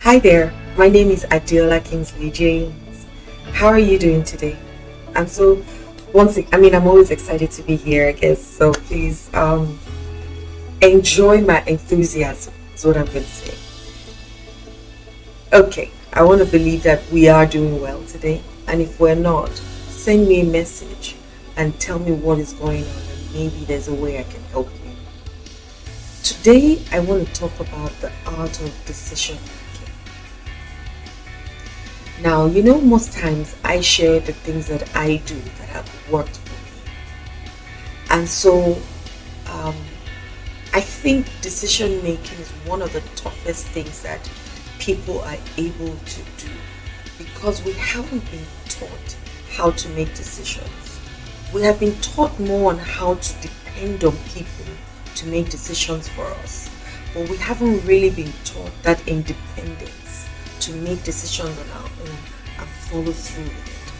Hi there, my name is Adiola Kingsley James. How are you doing today? I'm so I'm always excited to be here, I guess. So please enjoy my enthusiasm, is what I'm going to say. Okay, I want to believe that we are doing well today. And if we're not, send me a message and tell me what is going on, and maybe there's a way I can help you. Today, I want to talk about the art of decision making. Now, most times I share the things that I do that have worked for me. And so, um, I think decision making is one of the toughest things that people are able to do because we haven't been taught how to make decisions. We have been taught more on how to depend on people to make decisions for us, but we haven't really been taught that independence to make decisions on our own and follow through with it.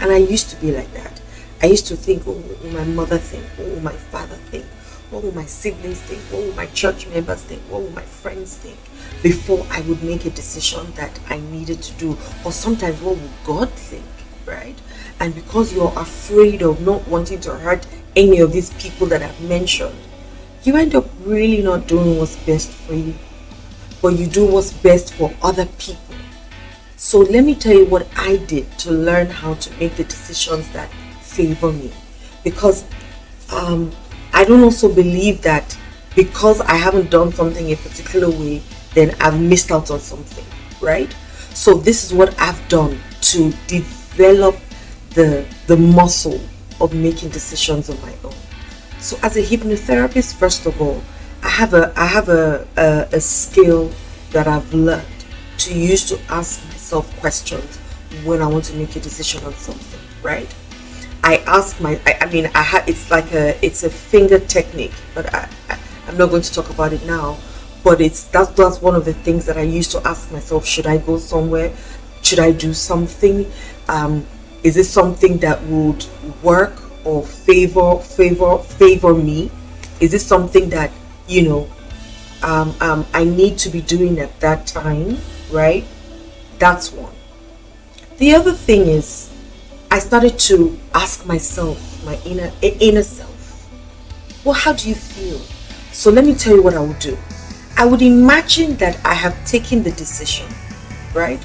And I used to be like that. I used to think, oh, what will my mother think? What will my father think? What will my siblings think? What will my church members think? What will my friends think? Before I would make a decision that I needed to do. Or sometimes, what will God think? Right? And because you're afraid of not wanting to hurt any of these people that I've mentioned, you end up really not doing what's best for you, but you do what's best for other people. So let me tell you what I did to learn how to make the decisions that favor me. Because I don't also believe that because I haven't done something a particular way, then I've missed out on something, right? So this is what I've done to develop the muscle of making decisions on my own. So as a hypnotherapist, first of all, I have a skill that I've learned to use to ask myself questions when I want to make a decision on something, right? I ask it's a finger technique, but I'm not going to talk about it now. But that's one of the things that I used to ask myself: should I go somewhere? Should I do something? Is it something that would work or favor me? Is it something that I need to be doing at that time, right? That's one. The other thing is, I started to ask myself, my inner self, well, how do you feel? So let me tell you what I would do. I would imagine that I have taken the decision, right?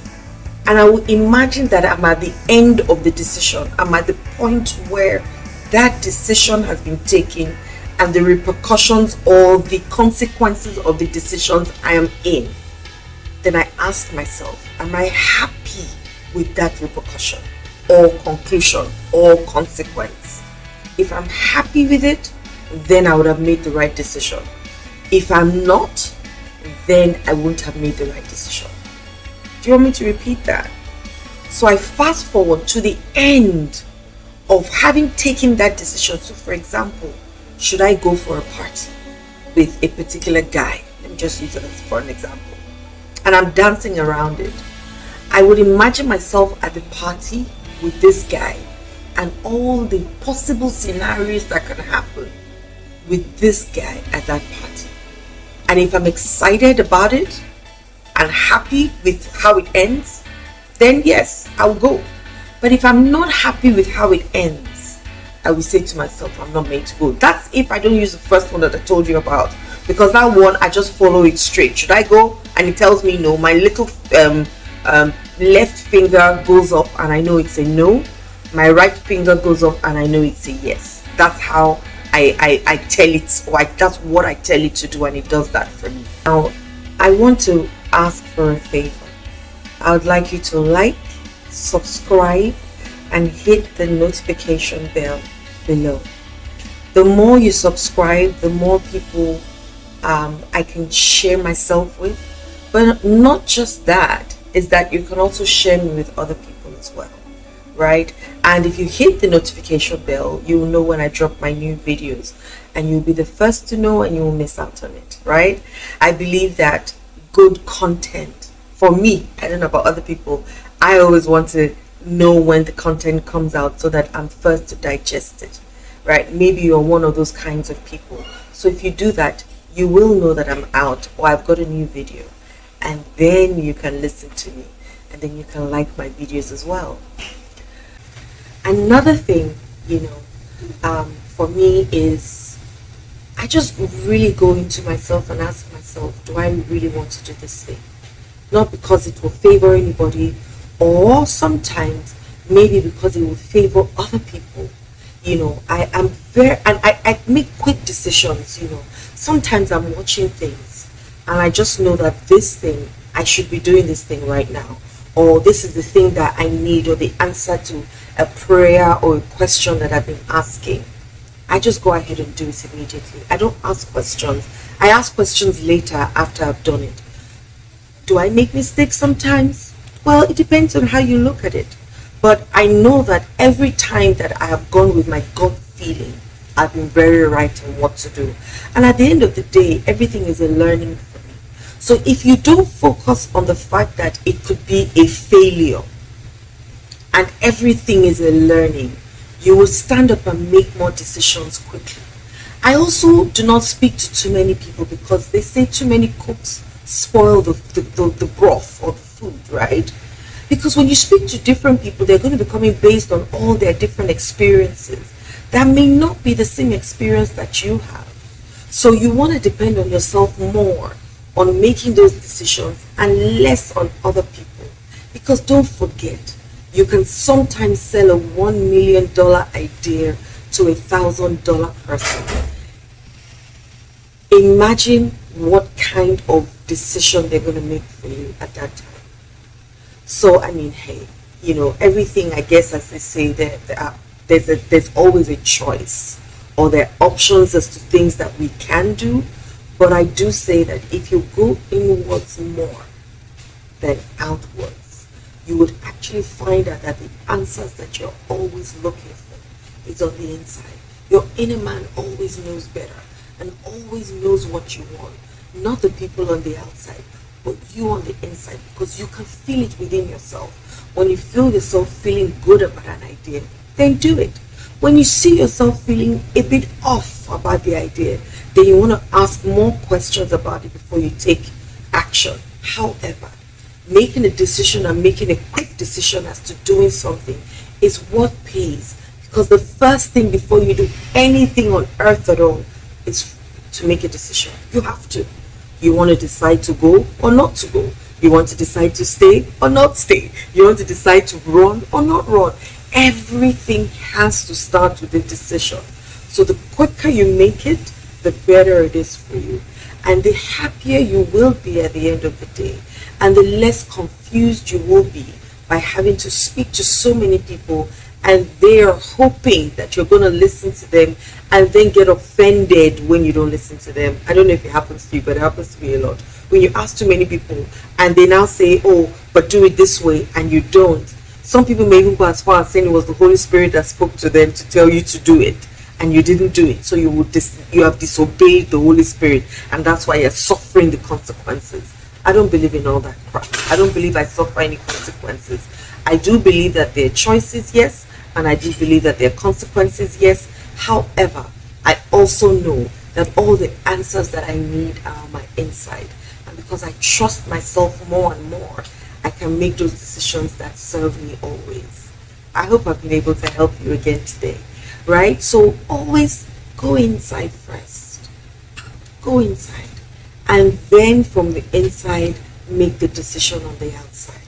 And I would imagine that I'm at the end of the decision. I'm at the point where that decision has been taken and the repercussions or the consequences of the decisions I am in. Then I ask myself, am I happy with that repercussion or conclusion or consequence? If I'm happy with it, then I would have made the right decision. If I'm not, then I wouldn't have made the right decision. Do you want me to repeat that? So I fast forward to the end of having taken that decision. So for example, should I go for a party with a particular guy? Let me just use it as for an example. And I'm dancing around it. I would imagine myself at the party with this guy and all the possible scenarios that can happen with this guy at that party. And if I'm excited about it and happy with how it ends, then yes, I'll go. But if I'm not happy with how it ends, I will say to myself, I'm not made to go. That's if I don't use the first one that I told you about, because that one I just follow it straight. Should I go? And it tells me no. My little left finger goes up and I know it's a no. My right finger goes up and I know it's a yes. That's how I tell it, or that's what I tell it to do, and it does that for me. Now, I want to ask for a favor. I would like you to like, subscribe, and hit the notification bell below. The more you subscribe, the more people I can share myself with. But not just that, is that you can also share me with other people as well, right? And if you hit the notification bell, you will know when I drop my new videos, and you'll be the first to know and you won't miss out on it, right? I believe that good content, for me, I don't know about other people, I always want to know when the content comes out so that I'm first to digest it, right? Maybe you're one of those kinds of people. So if you do that, you will know that I'm out or I've got a new video. and then you can listen to me, and then you can like my videos as well. Another thing, for me is I just really go into myself and ask myself, do I really want to do this thing? Not because it will favor anybody, or sometimes maybe because it will favor other people. I am very, and I make quick decisions. Sometimes I'm watching things and I just know that this thing, I should be doing this thing right now, or this is the thing that I need, or the answer to a prayer or a question that I've been asking. I just go ahead and do it immediately. I don't ask questions. I ask questions later after I've done it. Do I make mistakes sometimes? Well, it depends on how you look at it. But I know that every time that I have gone with my gut feeling, I've been very right on what to do. And at the end of the day, everything is a learning for me. So if you don't focus on the fact that it could be a failure and everything is a learning, you will stand up and make more decisions quickly. I also do not speak to too many people because they say too many cooks spoil the broth or the food, right? Because when you speak to different people, they're going to be coming based on all their different experiences. That may not be the same experience that you have. So you want to depend on yourself more on making those decisions and less on other people. Because don't forget, you can sometimes sell a $1 million idea to $1,000 person. Imagine what kind of decision they're going to make for you at that time. So, I mean, hey, everything, I guess, as they say, there's always a choice, or there are options as to things that we can do. But I do say that if you go inwards more than outwards, you would actually find out that the answers that you're always looking for is on the inside. Your inner man always knows better and always knows what you want, not the people on the outside, but you on the inside, because you can feel it within yourself. When you feel yourself feeling good about an idea, then do it. When you see yourself feeling a bit off about the idea, then you want to ask more questions about it before you take action. However, making a decision and making a quick decision as to doing something is what pays, because the first thing before you do anything on earth at all is to make a decision. You have to. You want to decide to go or not to go. You want to decide to stay or not stay. You want to decide to run or not run. Everything has to start with a decision. So the quicker you make it, the better it is for you. And the happier you will be at the end of the day. And the less confused you will be by having to speak to so many people, and they are hoping that you're going to listen to them and then get offended when you don't listen to them. I don't know if it happens to you, but it happens to me a lot. When you ask too many people and they now say, oh, but do it this way, and you don't. Some people may even go as far as saying it was the Holy Spirit that spoke to them to tell you to do it, and you didn't do it. So you have disobeyed the Holy Spirit, and that's why you're suffering the consequences. I don't believe in all that crap. I don't believe I suffer any consequences. I do believe that there are choices, yes, and I do believe that there are consequences, yes. However, I also know that all the answers that I need are on my inside. And because I trust myself more and more, I can make those decisions that serve me always. I hope I've been able to help you again today, right? So always go inside first. Go inside. And then from the inside, make the decision on the outside.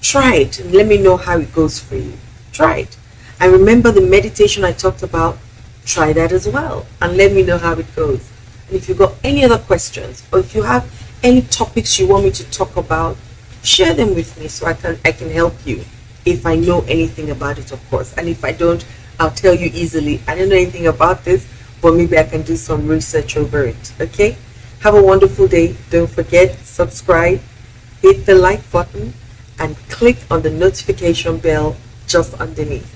Try it and let me know how it goes for you. Try it. And remember the meditation I talked about, try that as well and let me know how it goes. And if you've got any other questions, or if you have any topics you want me to talk about, share them with me so I can help you if I know anything about it, of course. And if I don't, I'll tell you easily, I don't know anything about this, but maybe I can do some research over it. Okay? Have a wonderful day. Don't forget, subscribe, hit the like button, and click on the notification bell just underneath.